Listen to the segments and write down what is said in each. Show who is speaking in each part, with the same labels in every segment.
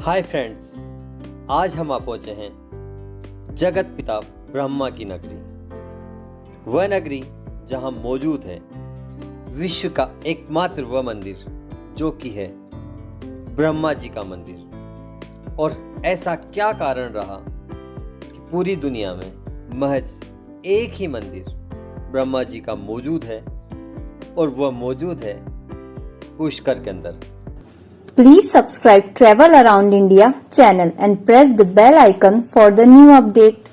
Speaker 1: Hi friends, आज हम आ पहुंचे हैं जगत पिता ब्रह्मा की नगरी। वह नगरी जहां मौजूद है विश्व का एकमात्र वह मंदिर जो कि है ब्रह्मा जी का मंदिर। और ऐसा क्या कारण रहा कि पूरी दुनिया में महज एक ही मंदिर ब्रह्मा जी का मौजूद है और वह मौजूद है पुष्कर के अंदर।
Speaker 2: Please subscribe Travel Around India channel and press the bell icon for the new update.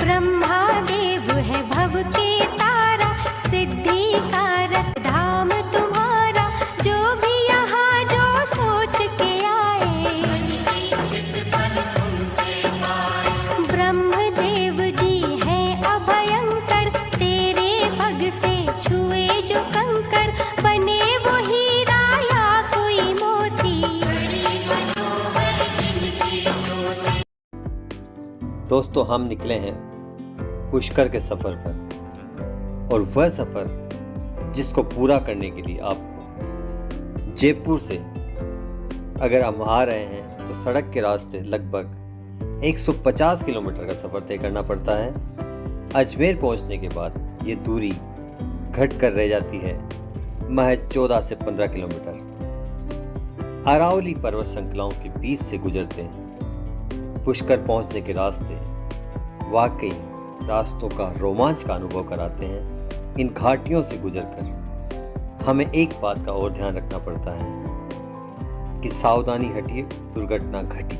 Speaker 3: Brahma देव है भव के तारा, सिद्धि कारक धाम तुम्हारा। जो भी यहाँ जो सोच के आए, ब्रह्म देव जी है अभयंकर। तेरे पग से छुए जो कंकर, बने वो हीरा या कोई मोती।
Speaker 1: दोस्तों, हम निकले हैं पुष्कर के सफ़र पर, और वह सफ़र जिसको पूरा करने के लिए आपको जयपुर से अगर हम आ रहे हैं तो सड़क के रास्ते लगभग 150 किलोमीटर का सफ़र तय करना पड़ता है। अजमेर पहुंचने के बाद ये दूरी घट कर रह जाती है महज 14 से 15 किलोमीटर। अरावली पर्वत श्रृंखलाओं के बीच से गुजरते पुष्कर पहुंचने के रास्ते वाकई रास्तों का रोमांच का अनुभव कराते हैं। इन घाटियों से गुजरकर हमें एक बात का और ध्यान रखना पड़ता है कि सावधानी हटिए, दुर्घटना घटी।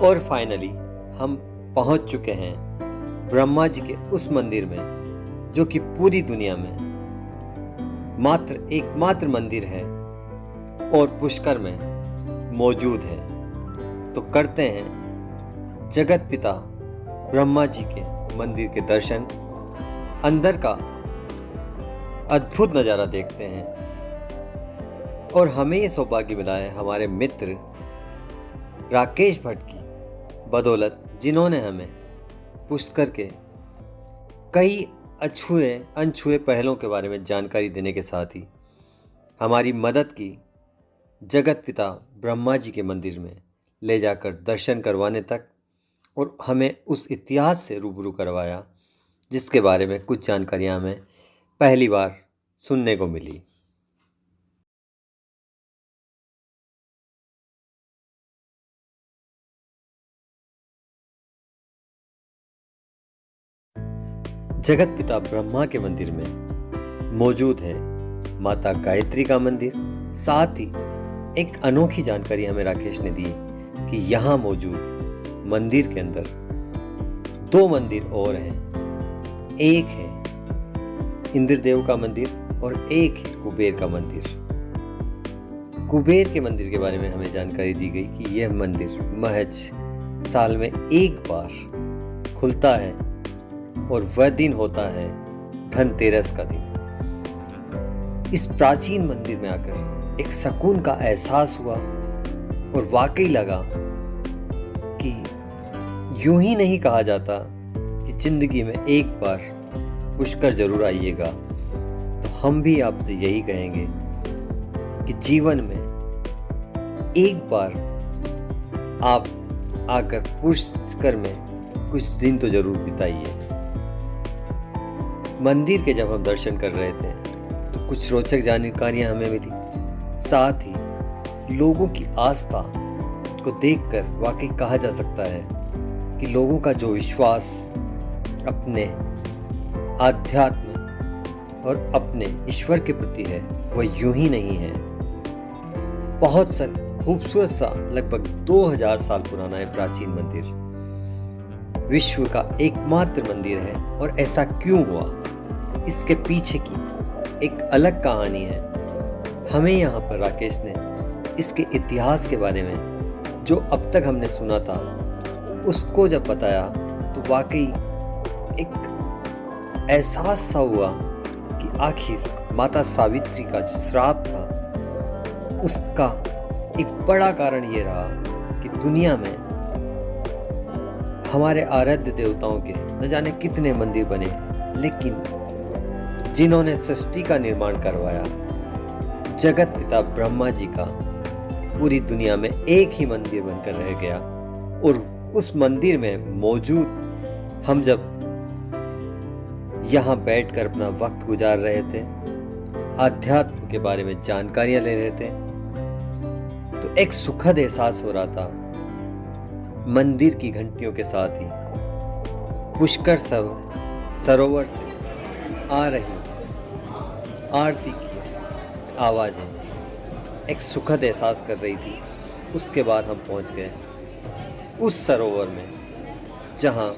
Speaker 1: और फाइनली हम पहुंच चुके हैं ब्रह्मा जी के उस मंदिर में जो कि पूरी दुनिया में मात्र एकमात्र मंदिर है और पुष्कर में मौजूद है। तो करते हैं जगत पिता ब्रह्मा जी के मंदिर के दर्शन, अंदर का अद्भुत नज़ारा देखते हैं। और हमें ये सौभाग्य मिला है हमारे मित्र राकेश भट्ट की बदौलत, जिन्होंने हमें पुष्कर के कई अनछुए पहलों के बारे में जानकारी देने के साथ ही हमारी मदद की जगत पिता ब्रह्मा जी के मंदिर में ले जाकर दर्शन करवाने तक, और हमें उस इतिहास से रूबरू करवाया जिसके बारे में कुछ जानकारियाँ हमें पहली बार सुनने को मिली। जगत पिता ब्रह्मा के मंदिर में मौजूद है माता गायत्री का मंदिर। साथ ही एक अनोखी जानकारी हमें राकेश ने दी कि यहाँ मौजूद मंदिर के अंदर 2 मंदिर और हैं। एक है इंद्रदेव का मंदिर और एक है कुबेर का मंदिर। कुबेर के मंदिर के बारे में हमें जानकारी दी गई कि यह मंदिर महज साल में एक बार खुलता है और वह दिन होता है धनतेरस का दिन। इस प्राचीन मंदिर में आकर एक सुकून का एहसास हुआ और वाकई लगा कि यूं ही नहीं कहा जाता कि जिंदगी में एक बार पुष्कर जरूर आइएगा। तो हम भी आपसे यही कहेंगे कि जीवन में एक बार आप आकर पुष्कर में कुछ दिन तो जरूर बिताइए। मंदिर के जब हम दर्शन कर रहे थे तो कुछ रोचक जानकारियां हमें मिली। साथ ही लोगों की आस्था को देखकर वाकई कहा जा सकता है कि लोगों का जो विश्वास अपने आध्यात्म और अपने ईश्वर के प्रति है वह यूं ही नहीं है। बहुत सा खूबसूरत सा लगभग 2000 साल पुराना है प्राचीन मंदिर। विश्व का एकमात्र मंदिर है और ऐसा क्यों हुआ, इसके पीछे की एक अलग कहानी है। हमें यहाँ पर राकेश ने इसके इतिहास के बारे में जो अब तक हमने सुना था उसको जब बताया तो वाकई एक एहसास सा हुआ कि आखिर माता सावित्री का जो श्राप था उसका एक बड़ा कारण ये रहा कि दुनिया में हमारे आराध्य देवताओं के न जाने कितने मंदिर बने, लेकिन जिन्होंने सृष्टि का निर्माण करवाया, जगत पिता ब्रह्मा जी का पूरी दुनिया में एक ही मंदिर बनकर रह गया। और उस मंदिर में मौजूद हम जब यहाँ बैठकर अपना वक्त गुजार रहे थे, आध्यात्म के बारे में जानकारियां ले रहे थे, तो एक सुखद एहसास हो रहा था। मंदिर की घंटियों के साथ ही पुष्कर सरोवर से आ रही आरती की आवाजें एक सुखद एहसास कर रही थी। उसके बाद हम पहुंच गए उस सरोवर में जहां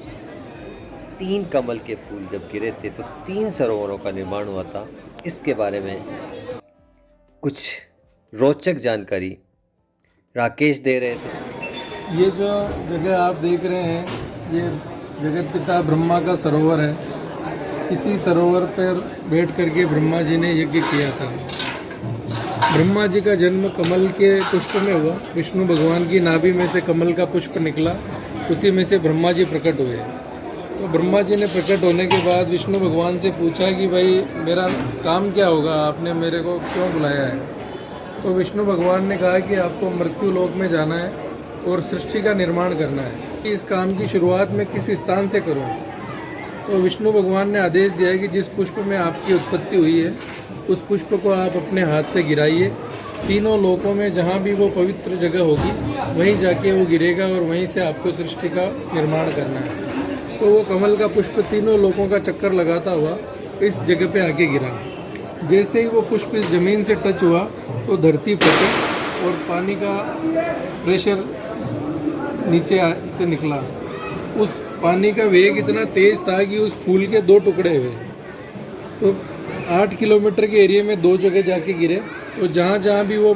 Speaker 1: 3 कमल के फूल जब गिरे थे तो 3 सरोवरों का निर्माण हुआ था। इसके बारे में कुछ रोचक जानकारी राकेश दे रहे थे।
Speaker 4: ये जो जगह आप देख रहे हैं ये जगत पिता ब्रह्मा का सरोवर है। इसी सरोवर पर बैठ करके ब्रह्मा जी ने यज्ञ किया था। ब्रह्मा जी का जन्म कमल के पुष्प में हुआ। विष्णु भगवान की नाभि में से कमल का पुष्प निकला, उसी में से ब्रह्मा जी प्रकट हुए। तो ब्रह्मा जी ने प्रकट होने के बाद विष्णु भगवान से पूछा कि भाई मेरा काम क्या होगा, आपने मेरे को क्यों बुलाया है। तो विष्णु भगवान ने कहा कि आपको मृत्यु लोक में जाना है और सृष्टि का निर्माण करना है। इस काम की शुरुआत मैं किस स्थान से करूं? तो विष्णु भगवान ने आदेश दिया कि जिस पुष्प में आपकी उत्पत्ति हुई है उस पुष्प को आप अपने हाथ से गिराइए। तीनों लोकों में जहाँ भी वो पवित्र जगह होगी वहीं जाके वो गिरेगा और वहीं से आपको सृष्टि का निर्माण करना है। तो वो कमल का पुष्प तीनों लोकों का चक्कर लगाता हुआ इस जगह पे आके गिरा। जैसे ही वो पुष्प इस ज़मीन से टच हुआ तो धरती फटी और पानी का प्रेशर नीचे से निकला। उस पानी का वेग इतना तेज़ था कि उस फूल के 2 टुकड़े हुए। तो 8 किलोमीटर के एरिया में 2 जगह जाके गिरे। तो जहाँ जहाँ भी वो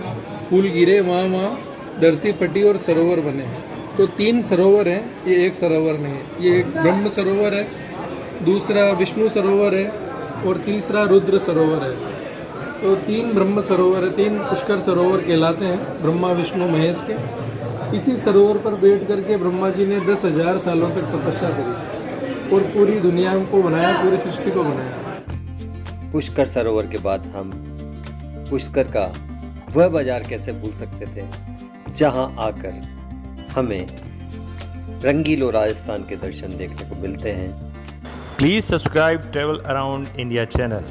Speaker 4: फूल गिरे वहाँ वहाँ धरती फटी और सरोवर बने। तो 3 सरोवर हैं, ये एक सरोवर नहीं है। ये एक ब्रह्म सरोवर है, दूसरा विष्णु सरोवर है और तीसरा रुद्र सरोवर है। तो 3 ब्रह्म सरोवर है, 3 पुष्कर सरोवर कहलाते हैं ब्रह्मा विष्णु महेश के। इसी सरोवर पर बैठ करके ब्रह्मा जी ने 10,000 सालों तक तपस्या करी और पूरी दुनिया को बनाया, पूरी सृष्टि को बनाया।
Speaker 1: पुष्कर सरोवर के बाद हम पुष्कर का वह बाजार कैसे भूल सकते थे जहां आकर हमें रंगीलो राजस्थान के दर्शन देखने को मिलते हैं।
Speaker 5: Please subscribe Travel Around India channel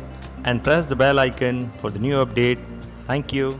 Speaker 5: and press the bell icon for the new update. Thank you.